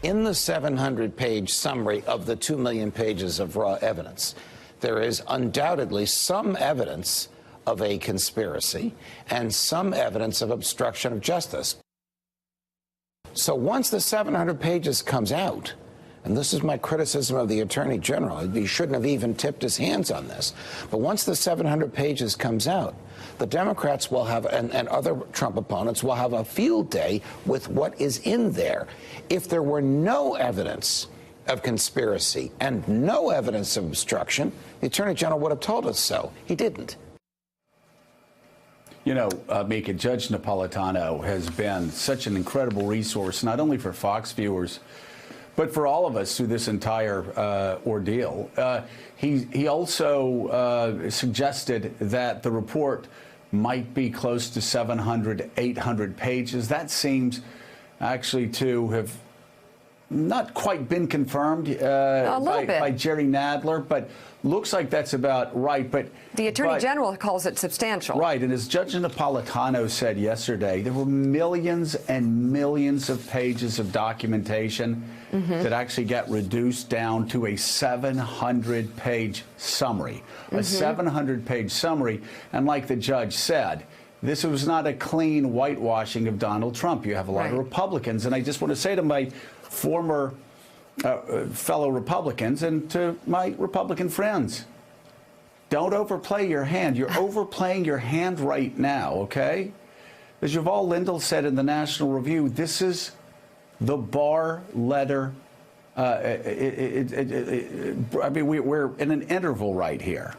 In the 700-page summary of the 2 million pages of raw evidence, there is undoubtedly some evidence of a conspiracy and some evidence of obstruction of justice. So once the 700 pages comes out, and this is my criticism of the Attorney General, he shouldn't have even tipped his hands on this, but once the 700 pages comes out, the Democrats will have, and other Trump opponents will have a field day with what is in there. If there were no evidence of conspiracy and no evidence of obstruction, the Attorney General would have told us so. He didn't. You know, Mika, Judge Napolitano has been such an incredible resource, not only for Fox viewers, but for all of us through this entire ordeal. He also suggested that the report might be close to 700, 800 pages. That seems actually to have not quite been confirmed by Jerry Nadler, but looks like that's about right. But the Attorney General calls it substantial. Right, and as Judge Napolitano said yesterday, there were millions and millions of pages of documentation that actually got reduced down to a 700-page summary. A 700-page summary, and like the judge said, this was not a clean whitewashing of Donald Trump. You have a lot of Republicans, and I just want to say to my former fellow Republicans and to my Republican friends, don't overplay your hand. You're overplaying your hand right now, okay? As Yuval Lindell said in the National Review, this is the Barr letter. I mean, we're in an interval right here.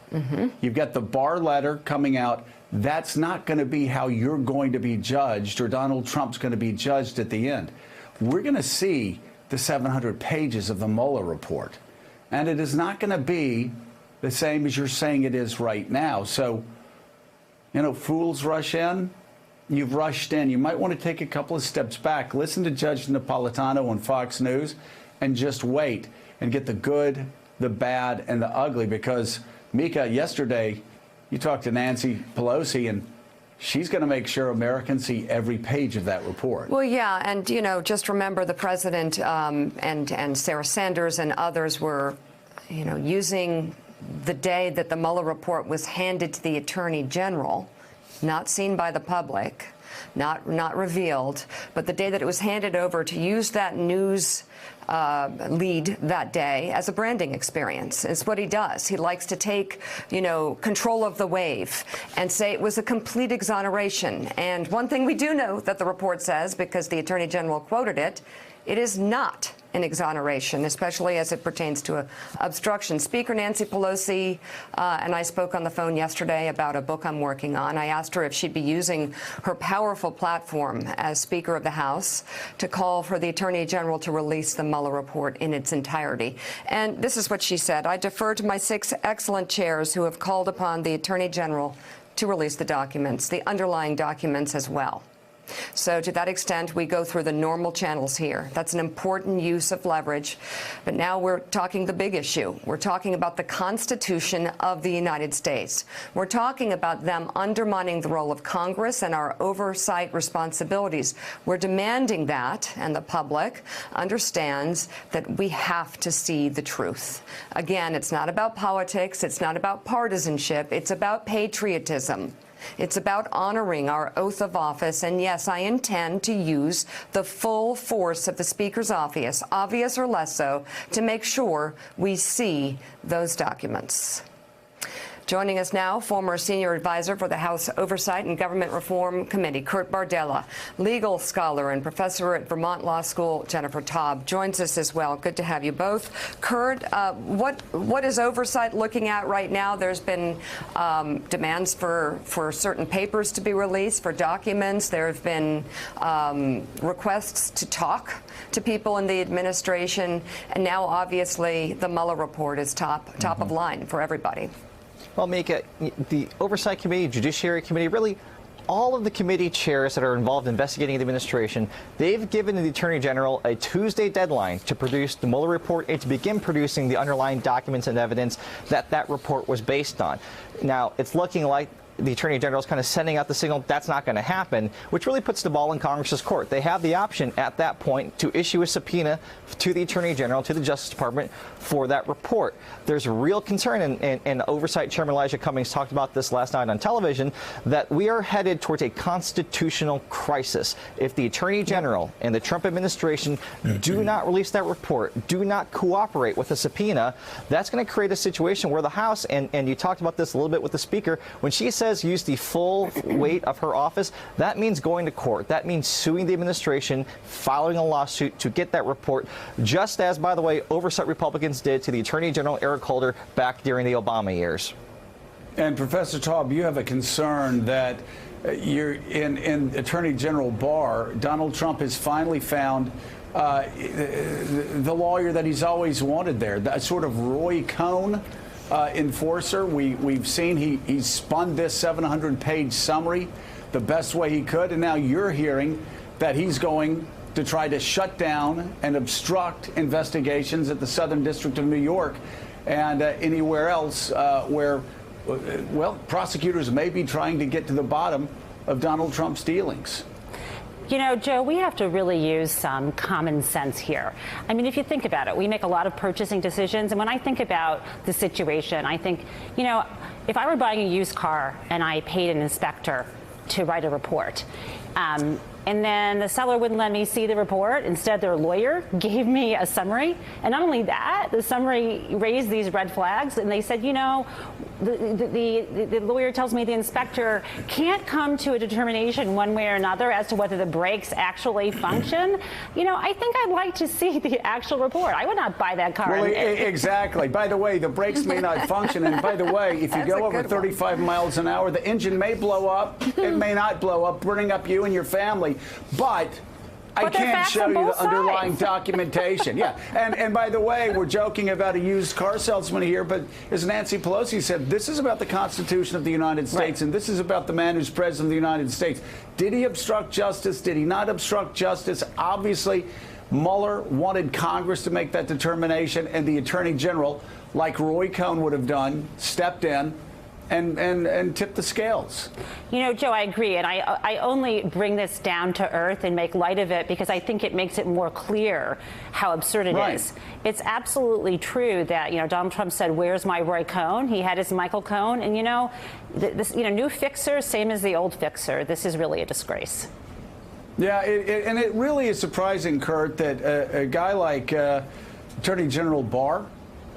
You've got the Barr letter coming out. That's not going to be how you're going to be judged, or Donald Trump's going to be judged at the end. We're going to see the 700 pages of the Mueller report, and it is not going to be the same as you're saying it is right now. So, you know, fools rush in. You've rushed in. You might want to take a couple of steps back. Listen to Judge Napolitano on Fox News and just wait and get the good, the bad, and the ugly. Because, Mika, yesterday you talked to Nancy Pelosi, and she's going to make sure Americans see every page of that report. Well, yeah, and, you know, just remember the president and Sarah Sanders and others were, you know, using the day that the Mueller report was handed to the Attorney General, not seen by the public, not revealed, but the day that it was handed over, to use that news lead that day as a branding experience. It's what he does. He likes to take, you know, control of the wave and say it was a complete exoneration. And one thing we do know that the report says, because the Attorney General quoted it, it is not an exoneration, especially as it pertains to obstruction. Speaker Nancy Pelosi and I spoke on the phone yesterday about a book I'm working on. I asked her if she'd be using her powerful platform as Speaker of the House to call for the Attorney General to release the Mueller report in its entirety. And this is what she said: I defer to my 6 excellent chairs who have called upon the Attorney General to release the documents, the underlying documents as well. So to that extent, we go through the normal channels here. That's an important use of leverage. But now we're talking the big issue. We're talking about the Constitution of the United States. We're talking about them undermining the role of Congress and our oversight responsibilities. We're demanding that, and the public understands that we have to see the truth. Again, it's not about politics. It's not about partisanship. It's about patriotism. It's about honoring our oath of office, and yes, I intend to use the full force of the Speaker's office, obvious or less so, to make sure we see those documents. Joining us now, former senior advisor for the House Oversight and Government Reform Committee, Kurt Bardella, legal scholar and professor at Vermont Law School, Jennifer Taub, joins us as well. Good to have you both. Kurt, what is oversight looking at right now? There's been demands for certain papers to be released, for documents. There have been requests to talk to people in the administration, and now obviously the Mueller report is top of line for everybody. Well, Mika, the Oversight Committee, Judiciary Committee, really all of the committee chairs that are involved in investigating the administration, they've given the Attorney General a Tuesday deadline to produce the Mueller report and to begin producing the underlying documents and evidence that that report was based on. Now, it's looking like the Attorney General is kind of sending out the signal that's not going to happen, which really puts the ball in Congress's court. They have the option at that point to issue a subpoena to the Attorney General, to the Justice Department for that report. There's real concern, and Oversight Chairman Elijah Cummings talked about this last night on television, that we are headed towards a constitutional crisis. If the Attorney General and the Trump administration do not release that report, do not cooperate with a subpoena, that's going to create a situation where the House, and you talked about this a little bit with the Speaker, when she says use the full weight of her office, that means going to court. That means suing the administration, filing a lawsuit to get that report, just as, by the way, oversight Republicans did to the Attorney General Eric Holder back during the Obama years. And Professor Taub, you have a concern that you're in Attorney General Barr, Donald Trump has finally found the lawyer that he's always wanted there, that sort of Roy Cohn enforcer. We've seen he spun this 700-page summary the best way he could, and now you're hearing that he's going to try to shut down and obstruct investigations at the Southern District of New York and anywhere else where, well, prosecutors may be trying to get to the bottom of Donald Trump's dealings. You know, Joe, we have to really use some common sense here. I mean, if you think about it, we make a lot of purchasing decisions. And when I think about the situation, I think, you know, if I were buying a used car and I paid an inspector to write a report, and then the seller wouldn't let me see the report. Instead, their lawyer gave me a summary. And not only that, the summary raised these red flags. And they said, you know, the lawyer tells me the inspector can't come to a determination one way or another as to whether the brakes actually function. You know, I think I'd like to see the actual report. I would not buy that car. Well, exactly. By the way, the brakes may not function. And by the way, if you go over 35 miles an hour, the engine may blow up. It may not blow up, burning up you and your family. But I can't show you the underlying documentation. Yeah. And by the way, we're joking about a used car salesman here, but as Nancy Pelosi said, this is about the Constitution of the United States, and this is about the man who's president of the United States. Did he obstruct justice? Did he not obstruct justice? Obviously, Mueller wanted Congress to make that determination, and the Attorney General, like Roy Cohn would have done, stepped in and tip the scales. You know, Joe, I agree. And I only bring this down to earth and make light of it because I think it makes it more clear how absurd it is. It's absolutely true that, you know, Donald Trump said, where's my Roy Cohn? He had his Michael Cohn. And, you know, this, you know, new fixer, same as the old fixer. This is really a disgrace. Yeah, and it really is surprising, Kurt, that a guy like Attorney General Barr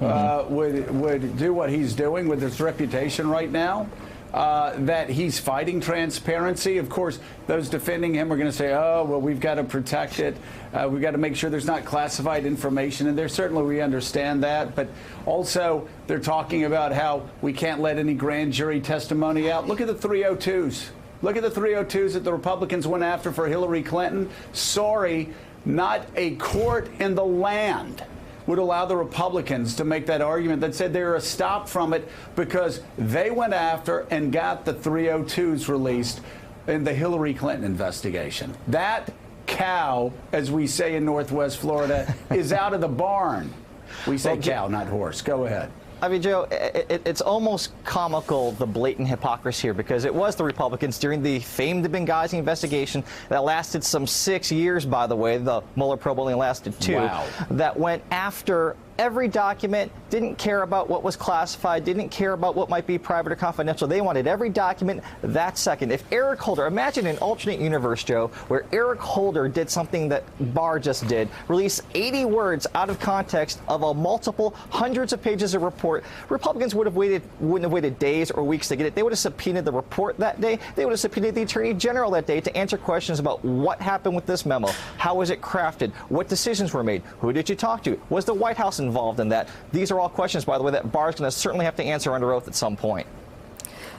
would do what he's doing with his reputation right now, that he's fighting transparency. Of course, those defending him are going to say, oh, well, we've got to protect it. We've got to make sure there's not classified information. And certainly we understand that. But also they're talking about how we can't let any grand jury testimony out. Look at the 302s. Look at the 302s that the Republicans went after for Hillary Clinton. Sorry, not a court in the land would allow the Republicans to make that argument that said they were a stop from it because they went after and got the 302s released in the Hillary Clinton investigation. That cow, as we say in Northwest Florida, is out of the barn. We say cow, not horse. Go ahead. I mean, Joe, it's almost comical, the blatant hypocrisy here, because it was the Republicans during the famed Benghazi investigation that lasted some 6 years, by the way. The Mueller probe only lasted 2. Wow. That went after every document, didn't care about what was classified, didn't care about what might be private or confidential. They wanted every document that second. If Eric Holder, imagine an alternate universe, Joe, where Eric Holder did something that Barr just did, released 80 words out of context of a multiple hundreds of pages of report. Republicans wouldn't have waited days or weeks to get it. They would have subpoenaed the report that day. They would have subpoenaed the Attorney General that day to answer questions about what happened with this memo, how was it crafted, what decisions were made, who did you talk to, was the White House involved in that? These are all questions, by the way, that Barr's going to certainly have to answer under oath at some point.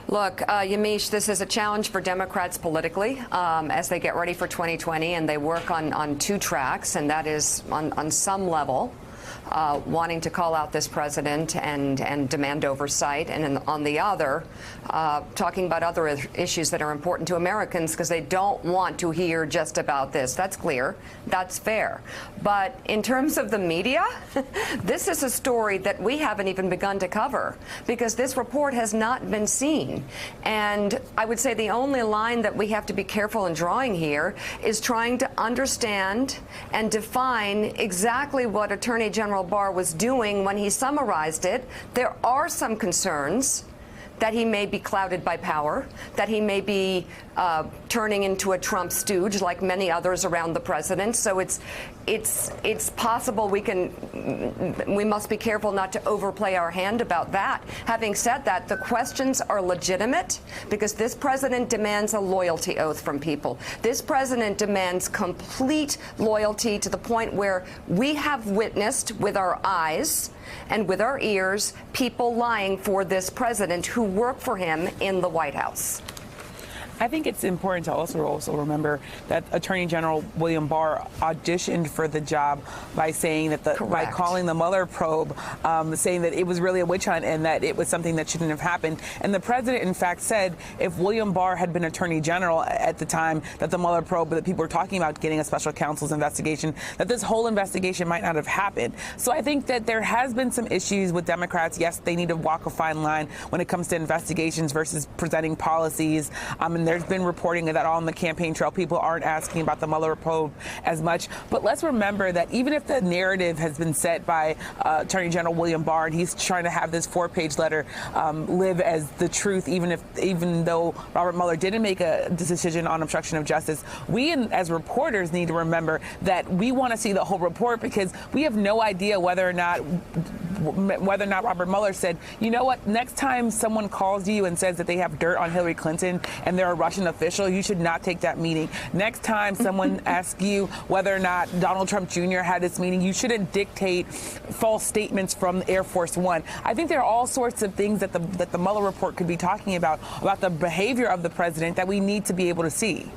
Look, Yamiche, this is a challenge for Democrats politically as they get ready for 2020, and they work on 2 tracks, and that is on some level wanting to call out this president and demand oversight, and on the other, talking about other issues that are important to Americans because they don't want to hear just about this. That's clear. That's fair. But in terms of the media, this is a story that we haven't even begun to cover because this report has not been seen. And I would say the only line that we have to be careful in drawing here is trying to understand and define exactly what Attorney General Barr was doing when he summarized it. There are some concerns that he may be clouded by power, that he may be turning into a Trump stooge like many others around the president. So it's possible we must be careful not to overplay our hand about that. Having said that, the questions are legitimate because this president demands a loyalty oath from people. This president demands complete loyalty to the point where we have witnessed with our eyes and with our ears people lying for this president who work for him in the White House. I think it's important to also remember that Attorney General William Barr auditioned for the job by saying that by calling the Mueller probe, saying that it was really a witch hunt and that it was something that shouldn't have happened. And the president, in fact, said if William Barr had been Attorney General at the time that the Mueller probe, that people were talking about getting a special counsel's investigation, that this whole investigation might not have happened. So I think that there has been some issues with Democrats. Yes, they need to walk a fine line when it comes to investigations versus presenting policies. And there's been reporting that on the campaign trail, people aren't asking about the Mueller probe as much. But let's remember that even if the narrative has been set by Attorney General William Barr, and he's trying to have this 4-page letter live as the truth, even though Robert Mueller didn't make a decision on obstruction of justice, we as reporters need to remember that we want to see the whole report because we have no idea whether or not Robert Mueller said, you know what, next time someone calls you and says that they have dirt on Hillary Clinton and they're a Russian official, you should not take that meeting. Next time someone asks you whether or not Donald Trump Jr. had this meeting, you shouldn't dictate false statements from Air Force One. I think there are all sorts of things that the Mueller report could be talking about the behavior of the president that we need to be able to see.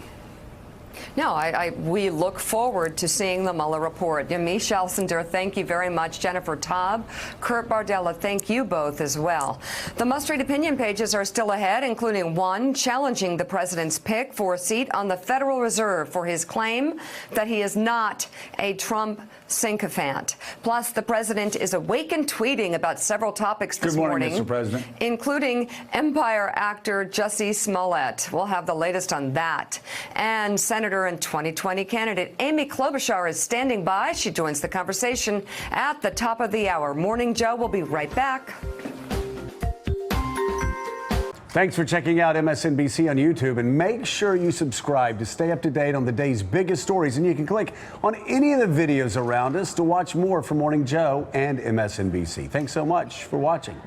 No, we look forward to seeing the Mueller report. Yamiche Alcindor, thank you very much. Jennifer Taub, Kurt Bardella, thank you both as well. The must-read opinion pages are still ahead, including one challenging the president's pick for a seat on the Federal Reserve for his claim that he is not a Trump sycophant. Plus, the president is awake and tweeting about several topics this morning, Mr. President, including Empire actor Jussie Smollett. We'll have the latest on that. And Senator and 2020 candidate Amy Klobuchar is standing by. She joins the conversation at the top of the hour. Morning Joe will be right back. thanks for checking out MSNBC on YouTube, and make sure you subscribe to stay up to date on the day's biggest stories. And you can click on any of the videos around us to watch more from Morning Joe and MSNBC. Thanks so much for watching.